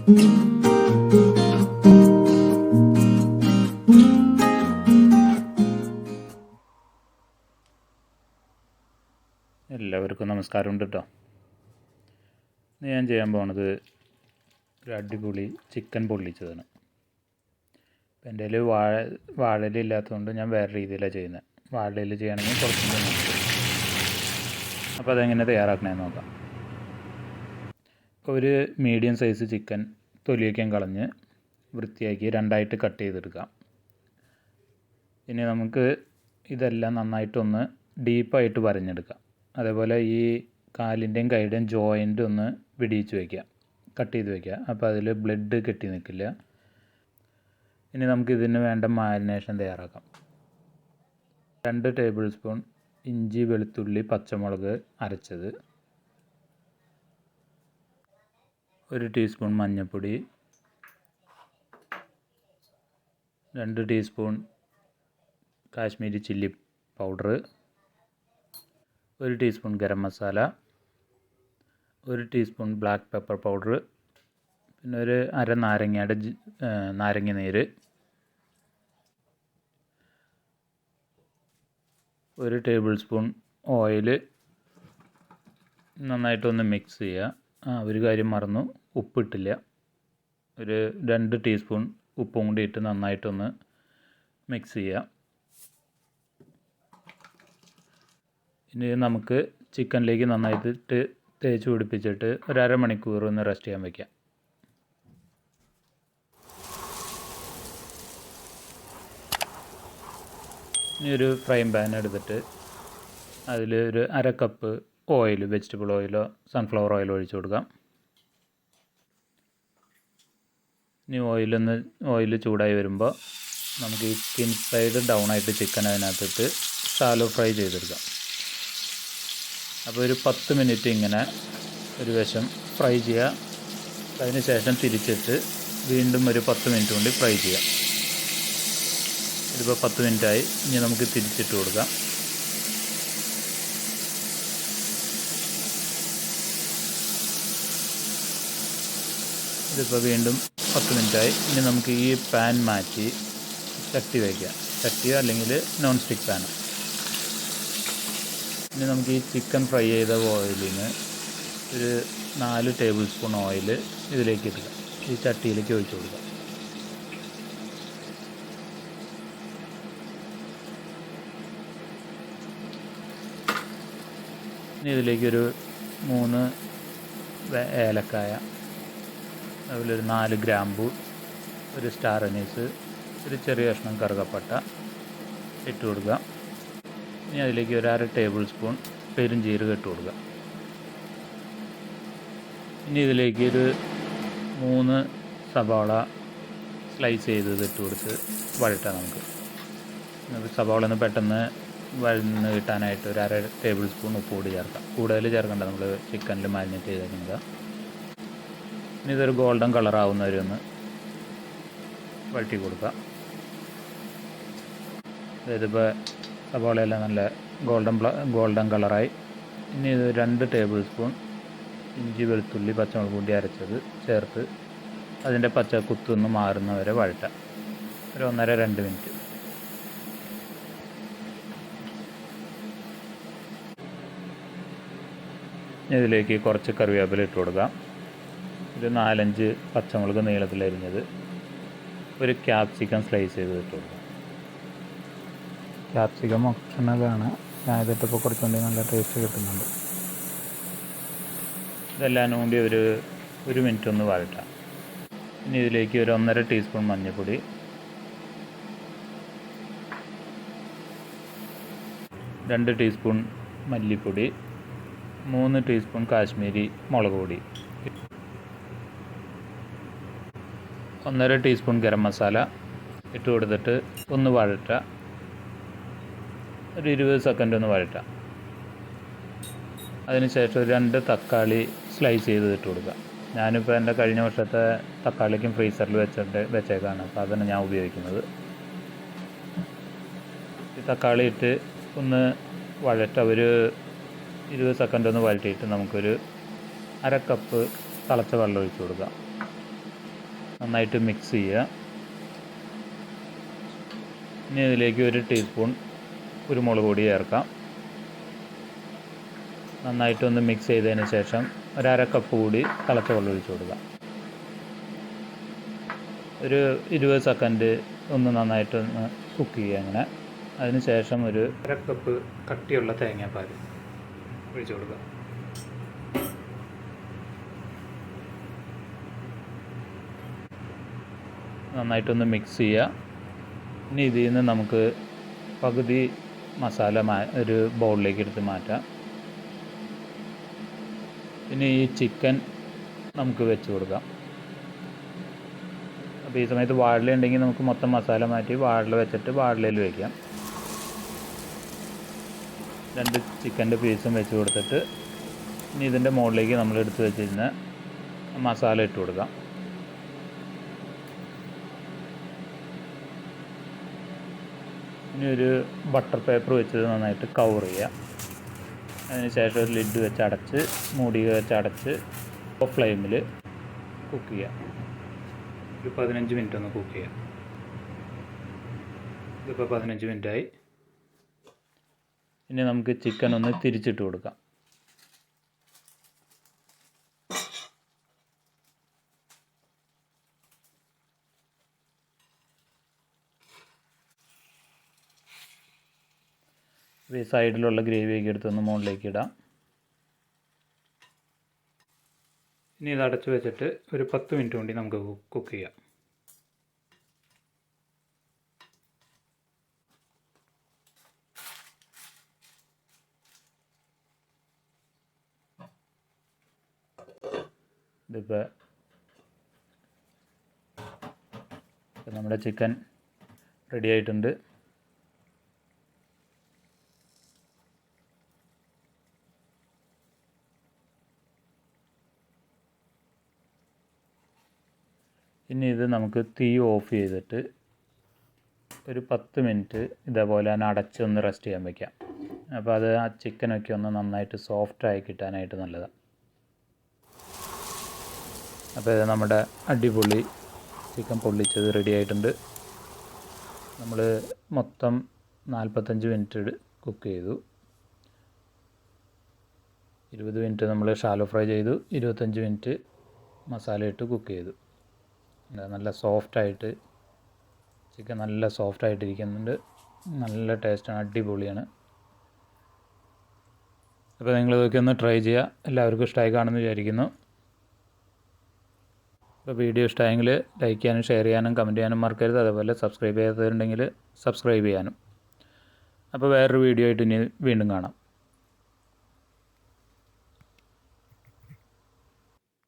എല്ലാവർക്കും നമസ്കാരമുണ്ട് കേട്ടോ. ഇന്ന് ഞാൻ ചെയ്യാൻ പോണത് ഒരു അടിപൊളി ചിക്കൻ പൊള്ളിച്ചതാണ്. ഇപ്പം എൻ്റെ കയ്യിൽ വാഴയില ഇല്ലാത്തതുകൊണ്ട് ഞാൻ വേറെ രീതിയിലാണ് ചെയ്യുന്നത്. വാഴയില ചെയ്യണമെങ്കിൽ കുറച്ചും കൂടി നല്ലത്. അപ്പോൾ അതെങ്ങനെ തയ്യാറാക്കണമെന്ന് നോക്കാം. ഒരു മീഡിയം സൈസ് ചിക്കൻ തൊലിയൊക്കെ കളഞ്ഞ് വൃത്തിയാക്കി രണ്ടായിട്ട് കട്ട് ചെയ്തെടുക്കാം. ഇനി നമുക്ക് ഇതെല്ലാം നന്നായിട്ടൊന്ന് ഡീപ്പായിട്ട് വരഞ്ഞെടുക്കാം. അതേപോലെ ഈ കാലിൻ്റെയും കൈയുടെയും ജോയിൻ്റ് ഒന്ന് പിടിയിച്ച് വയ്ക്കുക, കട്ട് ചെയ്ത് വയ്ക്കുക. അപ്പോൾ അതിൽ ബ്ലഡ് കെട്ടി നിൽക്കില്ല. ഇനി നമുക്ക് ഇതിന് വേണ്ട മാരിനേഷൻ തയ്യാറാക്കാം. 2 ടേബിൾ സ്പൂൺ ഇഞ്ചി വെളുത്തുള്ളി പച്ചമുളക് അരച്ചത്, 1 ടീസ്പൂൺ മഞ്ഞൾപ്പൊടി, 2 teaspoon Kashmiri chilli powder, 1 teaspoon garam masala, 1 teaspoon black pepper powder, പിന്നെ ഒരു അര നാരങ്ങയുടെ നാരങ്ങ നീര്, 1 ടേബിൾ സ്പൂൺ ഓയിൽ. നന്നായിട്ടൊന്ന് മിക്സ് ചെയ്യുക. ഒരു കാര്യം മറന്നു, ഉപ്പിട്ടില്ല. ഒരു 2 ടീസ്പൂൺ ഉപ്പും കൂടി ഇട്ട് നന്നായിട്ടൊന്ന് മിക്സ് ചെയ്യുക. ഇനി നമുക്ക് ചിക്കനിലേക്ക് നന്നായിട്ട് തേച്ച് പിടിപ്പിച്ചിട്ട് ഒരു അരമണിക്കൂർ ഒന്ന് റെസ്റ്റ് ചെയ്യാൻ വയ്ക്കാം. ഇനി ഒരു ഫ്രൈങ് പാൻ എടുത്തിട്ട് അതിൽ ഒരു 1/2 കപ്പ് ഓയിൽ, വെജിറ്റബിൾ ഓയിലോ സൺഫ്ലവർ ഓയിലോ ഒഴിച്ചു കൊടുക്കാം. ഇനി ഓയിൽ ചൂടായി വരുമ്പോൾ നമുക്ക് ഈ സ്കിൻ സൈഡ് ഡൗൺ ആയിട്ട് ചിക്കൻ അതിനകത്തിട്ട് ഷാലോ ഫ്രൈ ചെയ്തെടുക്കാം. അപ്പോൾ ഒരു 10 മിനിറ്റ് ഇങ്ങനെ ഒരു വശം ഫ്രൈ ചെയ്യുക. അതിന് ശേഷം തിരിച്ചിട്ട് വീണ്ടും ഒരു 10 മിനിറ്റ് കൊണ്ട് ഫ്രൈ ചെയ്യാം. ഇതിപ്പോൾ 10 മിനിറ്റായി. ഇനി നമുക്ക് തിരിച്ചിട്ട് കൊടുക്കാം. ഇതിപ്പോൾ വീണ്ടും 10 മിനിറ്റായി. ഇനി നമുക്ക് ഈ പാൻ മാറ്റി ചട്ടി വയ്ക്കാം. ചട്ടിയോ അല്ലെങ്കിൽ നോൺ സ്റ്റിക്ക് പാനോ. ഇനി നമുക്ക് ഈ ചിക്കൻ ഫ്രൈ ചെയ്ത ഓയിലിന് ഒരു 4 ടേബിൾ സ്പൂൺ ഓയിൽ ഇതിലേക്ക് ഇടുക. ഈ ചട്ടിയിലേക്ക് ഒഴിച്ചു കൊടുക്കുക. ഇനി ഇതിലേക്കൊരു 3 ഏലക്കായ, അതുപോലെ ഒരു 4 ഗ്രാമ്പൂ, ഒരു സ്റ്റാർ അനീസ്, ഒരു ചെറിയ കഷ്ണം കറുകപ്പട്ട ഇട്ട് കൊടുക്കുക. ഇനി അതിലേക്ക് ഒരു 1/2 ടേബിൾ സ്പൂൺ പെരുംജീരകം ഇട്ട് കൊടുക്കുക. ഇനി ഇതിലേക്ക് ഒരു 3 സവാള സ്ലൈസ് ചെയ്തത് ഇട്ട് കൊടുത്ത് വഴറ്റാം. നമുക്ക് സവാള ഒന്ന് പെട്ടെന്ന് വഴന്ന് കിട്ടാനായിട്ട് ഒരു 1/2 ടേബിൾ സ്പൂൺ ഉപ്പ് കൂടി ചേർക്കാം. കൂടുതൽ ചേർക്കണ്ട, നമ്മൾ ചിക്കനിൽ മാരിനേറ്റ് ചെയ്തേക്കുന്നത്. ഇനി ഇതൊരു ഗോൾഡൻ കളറാവുന്നവരെ ഒന്ന് വഴറ്റി കൊടുക്കുക. ഇതിപ്പോൾ സവാളയെല്ലാം നല്ല ഗോൾഡൻ കളറായി. ഇനി ഇത് 2 ടേബിൾ സ്പൂൺ ഇഞ്ചി വെളുത്തുള്ളി പച്ചമുളക് കൂടി അരച്ചത് ചേർത്ത് അതിൻ്റെ പച്ച കുത്തൊന്ന് മാറുന്നവരെ വഴറ്റാം. ഒരു 1.5-2 മിനിറ്റ്. ഇതിലേക്ക് കുറച്ച് കറിവേപ്പില ഇട്ട് കൊടുക്കാം. ഒരു 4-5 പച്ചമുളക് നീളത്തിലരിഞ്ഞത്, ഒരു ക്യാപ്സിക്കം സ്ലൈസ് ചെയ്ത് ഇട്ട് കൊടുക്കാം. ക്യാപ്സിക്കം ഓപ്ഷണലാണ്. ഞാൻ ഇതിട്ടിപ്പോൾ കുറച്ചുകൂടി നല്ല ടേസ്റ്റ് കിട്ടുന്നുണ്ട്. ഇതെല്ലാം കൂടി ഒരു മിനിറ്റ് ഒന്ന് വഴറ്റാം. ഇനി ഇതിലേക്ക് ഒരു 1.5 ടീസ്പൂൺ മഞ്ഞൾപ്പൊടി, 2 ടീസ്പൂൺ മല്ലിപ്പൊടി, 3 ടീസ്പൂൺ കാശ്മീരി മുളക് പൊടി, 1.5 ടീസ്പൂൺ ഗരം മസാല ഇട്ട് കൊടുത്തിട്ട് ഒന്ന് വഴറ്റാം. ഒരു 20 സെക്കൻഡ് ഒന്ന് വഴറ്റാം. അതിനുശേഷം 2 തക്കാളി സ്ലൈസ് ചെയ്ത് ഇട്ട് കൊടുക്കാം. ഞാനിപ്പോൾ എൻ്റെ കഴിഞ്ഞ വർഷത്തെ തക്കാളിക്കും ഫ്രീസറിൽ വെച്ചേക്കാണ്. അപ്പോൾ അതാണ് ഞാൻ ഉപയോഗിക്കുന്നത്. ഈ തക്കാളി ഇട്ട് ഒന്ന് വഴറ്റാം. ഒരു 20 സെക്കൻഡ് ഒന്ന് വഴറ്റിയിട്ട് നമുക്കൊരു 1/2 കപ്പ് തിളച്ച വെള്ളം ഒഴിച്ച് കൊടുക്കാം. നന്നായിട്ട് മിക്സ് ചെയ്യുക. ഇനി ഇതിലേക്ക് 1 ടീസ്പൂൺ കുരുമുളക് പൊടി ചേർക്കാം. നന്നായിട്ടൊന്ന് മിക്സ് ചെയ്തതിന് ശേഷം 1/2 കപ്പ് കൂടി തിളച്ച വെള്ളം ഒഴിച്ച് കൊടുക്കാം. ഒരു 20 സെക്കൻഡ് ഒന്ന് നന്നായിട്ടൊന്ന് കുക്ക് ചെയ്യുക. അങ്ങനെ അതിന് ശേഷം 1/2 കപ്പ് കട്ടിയുള്ള തേങ്ങാപ്പാൽ ഒഴിച്ച് കൊടുക്കുക. നന്നായിട്ടൊന്ന് മിക്സ് ചെയ്യുക. ഇനി ഇതിൽ നിന്ന് നമുക്ക് പകുതി മസാല ഒരു ബൗളിലേക്ക് എടുത്ത് മാറ്റാം. ഇനി ഈ ചിക്കൻ നമുക്ക് വെച്ച് കൊടുക്കാം. അപ്പോൾ ഈ സമയത്ത് വാഴല ഉണ്ടെങ്കിൽ നമുക്ക് മൊത്തം മസാല മാറ്റി വാഴല വെച്ചിട്ട് വാഴലയിൽ വയ്ക്കാം. 2 ചിക്കൻ്റെ പീസും വെച്ച് കൊടുത്തിട്ട് ഇനി ഇതിൻ്റെ മുകളിലേക്ക് നമ്മൾ എടുത്ത് വെച്ചിരുന്ന മസാല ഇട്ട് കൊടുക്കാം. ഇനി ഒരു ബട്ടർ പേപ്പർ വെച്ച് നന്നായിട്ട് കവർ ചെയ്യുക. അതിന് ശേഷം ഒരു ലിഡ് വെച്ച് അടച്ച് മൂടി വെച്ച് അടച്ച് ഫ്ലെയിമിൽ കുക്ക് ചെയ്യുക. ഒരു 15 മിനിറ്റ് ഒന്ന് കുക്ക് ചെയ്യുക. ഇതിപ്പോൾ 15 മിനിറ്റായി. ഇനി നമുക്ക് ചിക്കൻ ഒന്ന് തിരിച്ചിട്ട് കൊടുക്കാം. ഈ സൈഡിലുള്ള ഗ്രേവിയൊക്കെ എടുത്തൊന്ന് മുകളിലേക്ക് ഇടാം. ഇനി ഇത് അടച്ച് വെച്ചിട്ട് ഒരു 10 മിനിറ്റ് കൊണ്ട് നമുക്ക് കുക്ക് ചെയ്യാം. ഇതിപ്പോൾ നമ്മുടെ ചിക്കൻ റെഡി ആയിട്ടുണ്ട്. ഇനി ഇത് നമുക്ക് തീ ഓഫ് ചെയ്തിട്ട് ഒരു 10 മിനിറ്റ് ഇതേപോലെ തന്നെ അടച്ചൊന്ന് റെസ്റ്റ് ചെയ്യാൻ വയ്ക്കാം. അപ്പോൾ അത് ആ ചിക്കനൊക്കെ ഒന്ന് നന്നായിട്ട് സോഫ്റ്റായി കിട്ടാനായിട്ട് നല്ലതാണ്. അപ്പോൾ ഇത് നമ്മുടെ അടിപൊളി ചിക്കൻ പൊള്ളിച്ചത് റെഡി ആയിട്ടുണ്ട്. നമ്മൾ മൊത്തം 45 മിനിറ്റ് കുക്ക് ചെയ്തു. 20 മിനിറ്റ് നമ്മൾ ഷാലോ ഫ്രൈ ചെയ്തു. 25 മിനിറ്റ് മസാല ഇട്ട് കുക്ക് ചെയ്തു. നല്ല സോഫ്റ്റായിട്ട് ചിക്കൻ നല്ല സോഫ്റ്റായിട്ടിരിക്കുന്നുണ്ട്. നല്ല ടേസ്റ്റാണ്, അടിപൊളിയാണ്. അപ്പോൾ നിങ്ങൾ ഇതൊക്കെ ഒന്ന് ട്രൈ ചെയ്യുക. എല്ലാവർക്കും ഇഷ്ടമായി കാണുമെന്ന് വിചാരിക്കുന്നു. അപ്പോൾ വീഡിയോ ഇഷ്ടമായെങ്കിൽ ലൈക്ക് ചെയ്യാനും ഷെയർ ചെയ്യാനും കമൻറ്റ് ചെയ്യാനും മറക്കരുത്. അതുപോലെ സബ്സ്ക്രൈബ് ചെയ്യാത്തവരുണ്ടെങ്കിൽ സബ്സ്ക്രൈബ് ചെയ്യാനും. അപ്പോൾ വേറൊരു വീഡിയോ ആയിട്ട് ഇനി വീണ്ടും കാണാം.